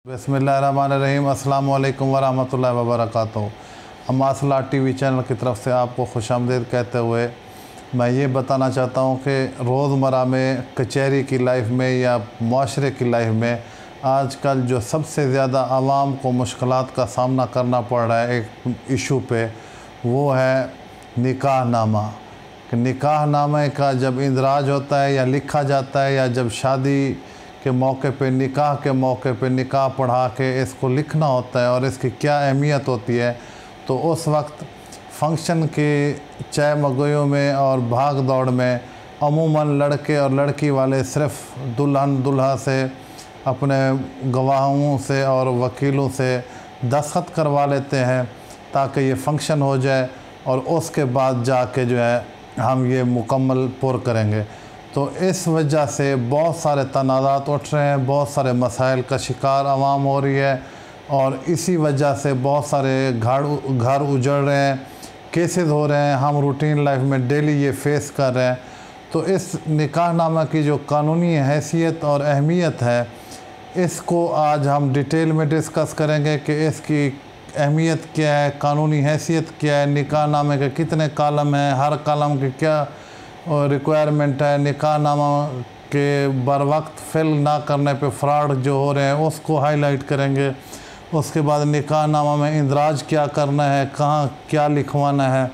बिस्मिल्लाहिर्रहमानिर्रहीम। अस्सलाम वालेकुम वरहमतुल्लाहि वबरकातुहू। अम्मासला टीवी चैनल की तरफ से आपको खुशामदीद कहते हुए मैं ये बताना चाहता हूँ कि रोज़मर्रा में कचहरी की लाइफ में या माशरे की लाइफ में आजकल जो सबसे ज़्यादा आवाम को मुश्किलात का सामना करना पड़ रहा है एक इशू पे, वो है निकाहनामा। कि निकाहनामे का जब इंदराज होता है या लिखा जाता है, या जब शादी के मौके पे, निकाह के मौके पे निकाह पढ़ा के इसको लिखना होता है और इसकी क्या अहमियत होती है, तो उस वक्त फंक्शन के चाय मगोयों में और भाग दौड़ में अमूमन लड़के और लड़की वाले सिर्फ़ दुल्हन दूल्हा से, अपने गवाहों से और वकीलों से दस्तखत करवा लेते हैं ताकि ये फ़ंक्शन हो जाए और उसके बाद जाके जो है हम ये मुकम्मल पुर करेंगे। तो इस वजह से बहुत सारे तनाज़ात उठ रहे हैं, बहुत सारे मसाइल का शिकार आवाम हो रही है और इसी वजह से बहुत सारे घर उजड़ रहे हैं, केसेस हो रहे हैं। हम रूटीन लाइफ में डेली ये फेस कर रहे हैं। तो इस निकाहनामा की जो कानूनी हैसियत और अहमियत है, इसको आज हम डिटेल में डिस्कस करेंगे कि इसकी अहमियत क्या है, कानूनी हैसियत क्या है, निकाहनामे के कितने कालम हैं, हर कालम की क्या रिक्वायरमेंट है, निकाहनामा के बर वक्त फिल ना करने पे फ़्रॉड जो हो रहे हैं उसको हाईलाइट करेंगे। उसके बाद निकाहनामा में इंदराज क्या करना है, कहाँ क्या लिखवाना है,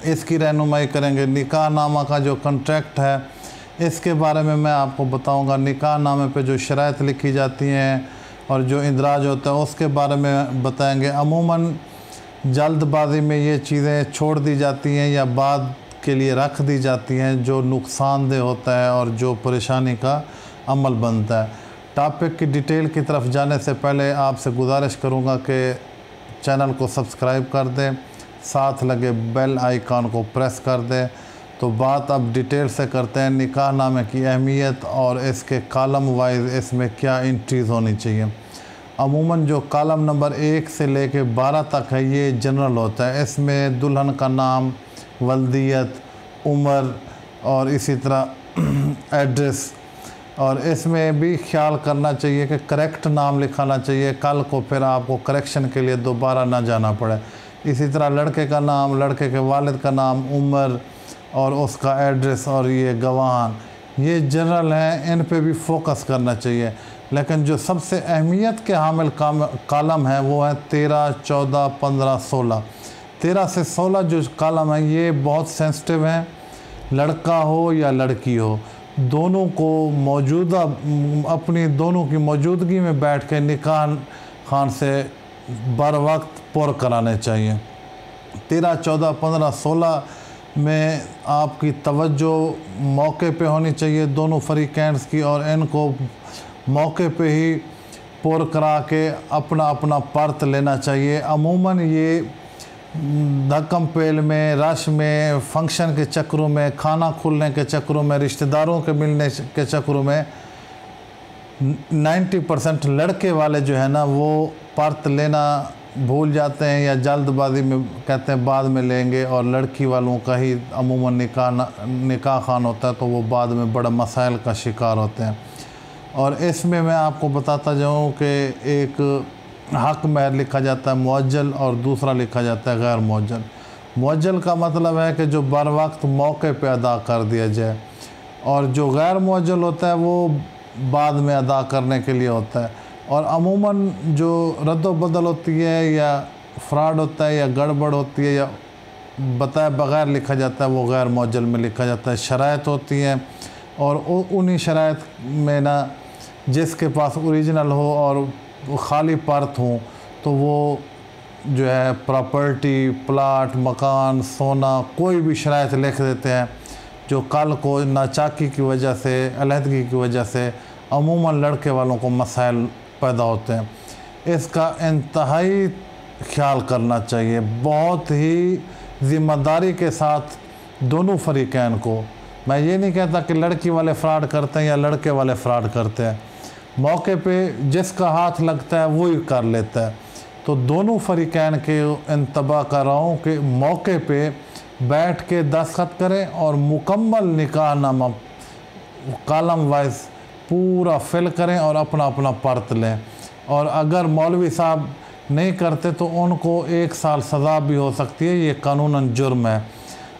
इसकी रहनुमाई करेंगे। निकाहनामा का जो कॉन्ट्रैक्ट है इसके बारे में मैं आपको बताऊंगा। निकाहनामे पे जो शराइत लिखी जाती हैं और जो इंदराज होता है उसके बारे में बताएंगे। अमूमन जल्दबाजी में ये चीज़ें छोड़ दी जाती हैं या बाद के लिए रख दी जाती हैं, जो नुकसानदेह होता है और जो परेशानी का अमल बनता है। टॉपिक की डिटेल की तरफ जाने से पहले आपसे गुजारिश करूंगा कि चैनल को सब्सक्राइब कर दें, साथ लगे बेल आइकॉन को प्रेस कर दें। तो बात अब डिटेल से करते हैं निकाहनामे की अहमियत और इसके कॉलम वाइज इसमें क्या एंट्रीज़ होनी चाहिए। अमूमन जो कॉलम नंबर 1 से लेके 12 तक है ये जनरल होता है। इसमें दुल्हन का नाम, वल्दियत, उम्र और इसी तरह एड्रेस, और इसमें भी ख्याल करना चाहिए कि करेक्ट नाम लिखाना चाहिए, कल को फिर आपको करेक्शन के लिए दोबारा ना जाना पड़े। इसी तरह लड़के का नाम, लड़के के वालिद का नाम, उम्र और उसका एड्रेस और ये गवाहान, ये जनरल हैं, इन पे भी फोकस करना चाहिए। लेकिन जो सबसे अहमियत के हामिल कॉलम है वो है 13, 14, 15, 16। 13 से 16 जो कॉलम है ये बहुत सेंसिटिव हैं। लड़का हो या लड़की हो, दोनों को मौजूदा अपनी दोनों की मौजूदगी में बैठ के निकाह खान से बर वक्त पुर कराने चाहिए। 13, 14, 15, 16 में आपकी तवज्जो मौके पे होनी चाहिए दोनों फरीकैंस की, और इनको मौके पे ही पुर करा के अपना अपना पर्त लेना चाहिए। अमूमन ये धक्कम पेल में, रश में, फंक्शन के चक्रों में, खाना खुलने के चक्रों में, रिश्तेदारों के मिलने के चक्रों में 90% लड़के वाले जो है ना वो पर्त लेना भूल जाते हैं या जल्दबाजी में कहते हैं बाद में लेंगे, और लड़की वालों का ही अमूमन निकाह खान होता है तो वो बाद में बड़ा मसाइल का शिकार होते हैं। और इसमें मैं आपको बताता जाऊँ कि एक हक महर लिखा जाता है मुअज्जल और दूसरा लिखा जाता है गैर मुअज्जल। मुअज्जल का मतलब है कि जो बर वक्त मौके पे अदा कर दिया जाए, और जो गैर मुअज्जल होता है वो बाद में अदा करने के लिए होता है। और अमूमन जो रद्द बदल होती है या फ्रॉड होता है या गड़बड़ होती है या बताए बग़ैर लिखा जाता है वो गैर मुअज्जल में लिखा जाता है। शराइत होती हैं और उन्हीं शराइत में ना जिसके पास ओरिजिनल हो और खाली पर्त हों तो वो जो है प्रॉपर्टी, प्लाट, मकान, सोना, कोई भी शराइत लिख देते हैं जो कल को नाचाकी की वजह से, अलहदगी की वजह से अमूमन लड़के वालों को मसाइल पैदा होते हैं। इसका इंतहाई ख्याल करना चाहिए, बहुत ही ज़िम्मेदारी के साथ दोनों फरीकैन को। मैं ये नहीं कहता कि लड़की वाले फ्रॉड करते हैं या लड़के वाले फ्रॉड करते हैं, मौके पे जिसका हाथ लगता है वो ही कर लेता है। तो दोनों फरीकैन के इंतबा कर रहा हूँ कि मौके पे बैठ के दस्तखत करें और मुकम्मल निकाहनामा कॉलम वाइज पूरा फिल करें और अपना अपना पर्त लें। और अगर मौलवी साहब नहीं करते तो उनको 1 साल सज़ा भी हो सकती है, ये कानूनन जुर्म है।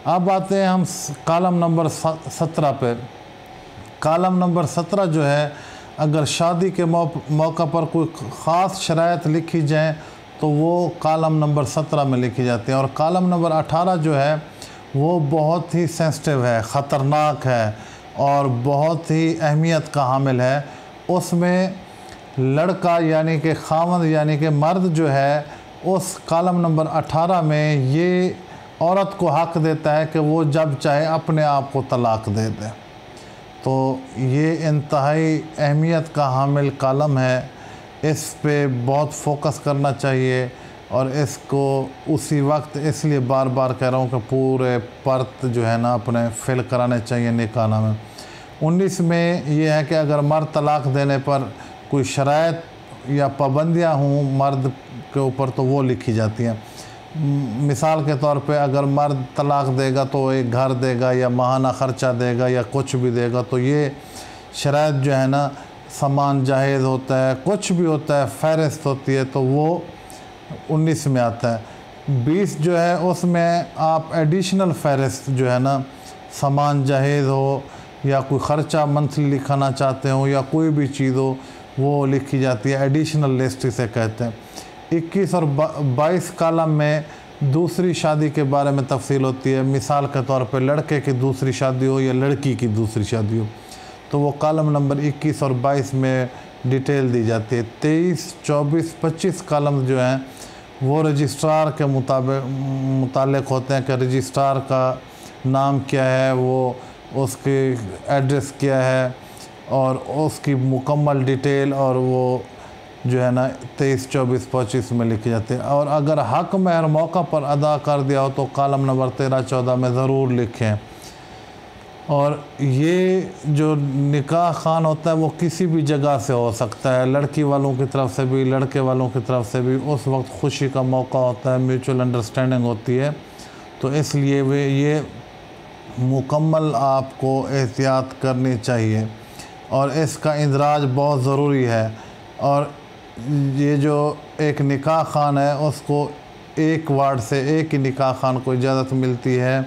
अब आते हैं हम कॉलम नंबर 17 पे। कॉलम नंबर 17 जो है, अगर शादी के मौका पर कोई ख़ास शराइत लिखी जाए तो वो कॉलम नंबर 17 में लिखी जाती है। और कॉलम नंबर 18 जो है वो बहुत ही सेंसिटिव है, ख़तरनाक है और बहुत ही अहमियत का हामिल है। उसमें लड़का यानी कि खामद यानी कि मर्द जो है, उस कॉलम नंबर 18 में ये औरत को हक़ देता है कि वो जब चाहे अपने आप को तलाक़ दे दे। तो ये इंतहाई अहमियत का हामिल कॉलम है, इस पे बहुत फोकस करना चाहिए। और इसको उसी वक्त इसलिए बार बार कह रहा हूँ कि पूरे परत जो है ना अपने फिल कराने चाहिए निकाहनामे में। 19 में ये है कि अगर मर्द तलाक़ देने पर कोई शराइत या पाबंदियाँ हों मर्द के ऊपर तो वो लिखी जाती हैं। मिसाल के तौर पे अगर मर्द तलाक़ देगा तो एक घर देगा या माहाना ख़र्चा देगा या कुछ भी देगा, तो ये शराइत जो है ना, सामान जाहिज़ होता है, कुछ भी होता है, फ़हरिस्त होती है, तो वो 19 में आता है। 20 जो है उसमें आप एडिशनल फ़हरिस्त जो है ना, सामान जाहिज़ हो या कोई ख़र्चा मंथली लिखाना चाहते हो या कोई भी चीज़ हो, वो लिखी जाती है, एडिशनल लिस्ट इसे कहते हैं। 21 और 22 कॉलम में दूसरी शादी के बारे में तफसील होती है। मिसाल के तौर पे लड़के की दूसरी शादी हो या लड़की की दूसरी शादी हो, तो वो कॉलम नंबर 21 और 22 में डिटेल दी जाती है। 23, 24, 25 कॉलम जो हैं वो रजिस्ट्रार के मुतालिक होते हैं कि रजिस्ट्रार का नाम क्या है, वो उसकी एड्रेस क्या है और उसकी मुकम्मल डिटेल, और वो जो है ना 23, 24, 25 में लिखी जाती है। और अगर हक़ महर मौका पर अदा कर दिया हो तो कॉलम नंबर 13, 14 में ज़रूर लिखें। और ये जो निकाह खान होता है वो किसी भी जगह से हो सकता है, लड़की वालों की तरफ से भी, लड़के वालों की तरफ से भी। उस वक्त खुशी का मौका होता है, म्यूचुअल अंडरस्टैंडिंग होती है, तो इसलिए वे ये मुकम्मल आपको एहतियात करनी चाहिए। और इसका इंदराज बहुत ज़रूरी है। और ये जो एक निकाह खान है उसको एक वार्ड से एक ही निकाह खान को इजाज़त मिलती है।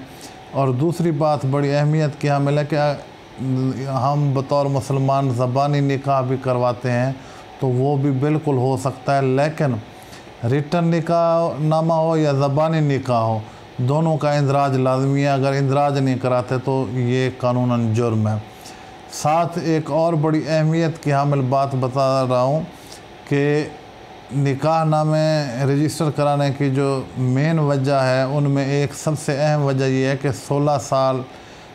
और दूसरी बात बड़ी अहमियत की हामिल है कि हम बतौर मुसलमान ज़बानी निकाह भी करवाते हैं, तो वो भी बिल्कुल हो सकता है, लेकिन रिटर्न निकाह नामा हो या ज़बानी निकाह हो, दोनों का इंदराज लाजमी है। अगर इंदराज नहीं कराते तो ये कानूनन जुर्म है। साथ एक और बड़ी अहमियत की हामिल बात बता रहा हूँ कि निकाह नामे रजिस्टर कराने की जो मेन वजह है, उनमें एक सबसे अहम वजह यह है कि 16 साल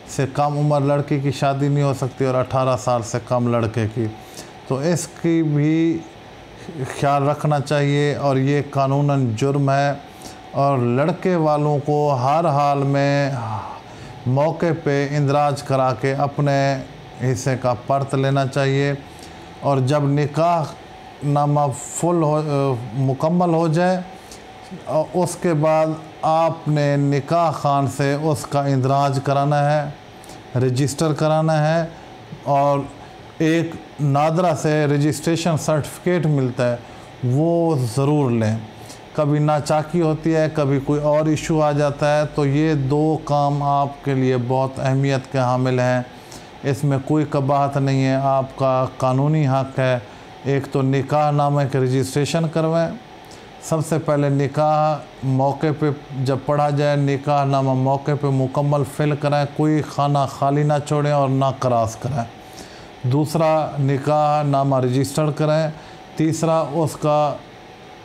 से कम उम्र लड़की की शादी नहीं हो सकती और 18 साल से कम लड़के की, तो इसकी भी ख्याल रखना चाहिए। और ये कानूनन जुर्म है और लड़के वालों को हर हाल में मौके पे इंदराज करा के अपने हिस्से का परत लेना चाहिए। और जब निकाह नामा मुकम्मल हो जाए उसके बाद आपने निकाह खान से उसका इंदराज कराना है, रजिस्टर कराना है। और एक नादरा से रजिस्ट्रेशन सर्टिफिकेट मिलता है, वो ज़रूर लें। कभी नाचाकी होती है, कभी कोई और इशू आ जाता है, तो ये 2 काम आपके लिए बहुत अहमियत के हामिल हैं। इसमें कोई कबाहत नहीं है, आपका कानूनी हक़ है। एक तो निकाह नामे के रजिस्ट्रेशन करवाएं। सबसे पहले निकाह मौके पे जब पढ़ा जाए, निकाह नामा मौके पे मुकम्मल फिल कराएं, कोई खाना खाली ना छोड़ें और ना क्रॉस कराएं। दूसरा, निकाह नामा रजिस्टर कराएं। तीसरा, उसका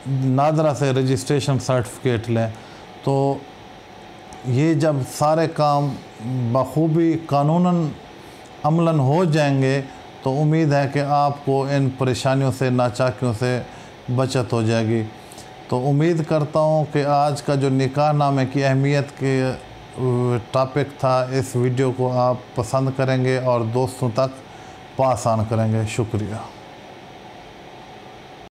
नादरा से रजिस्ट्रेशन सर्टिफिकेट लें। तो ये जब सारे काम बखूबी कानूनन अमलन हो जाएंगे तो उम्मीद है कि आपको इन परेशानियों से, नाचाकियों से बचत हो जाएगी। तो उम्मीद करता हूँ कि आज का जो निकाह नामे की अहमियत के टॉपिक था, इस वीडियो को आप पसंद करेंगे और दोस्तों तक पास ऑन करेंगे। शुक्रिया।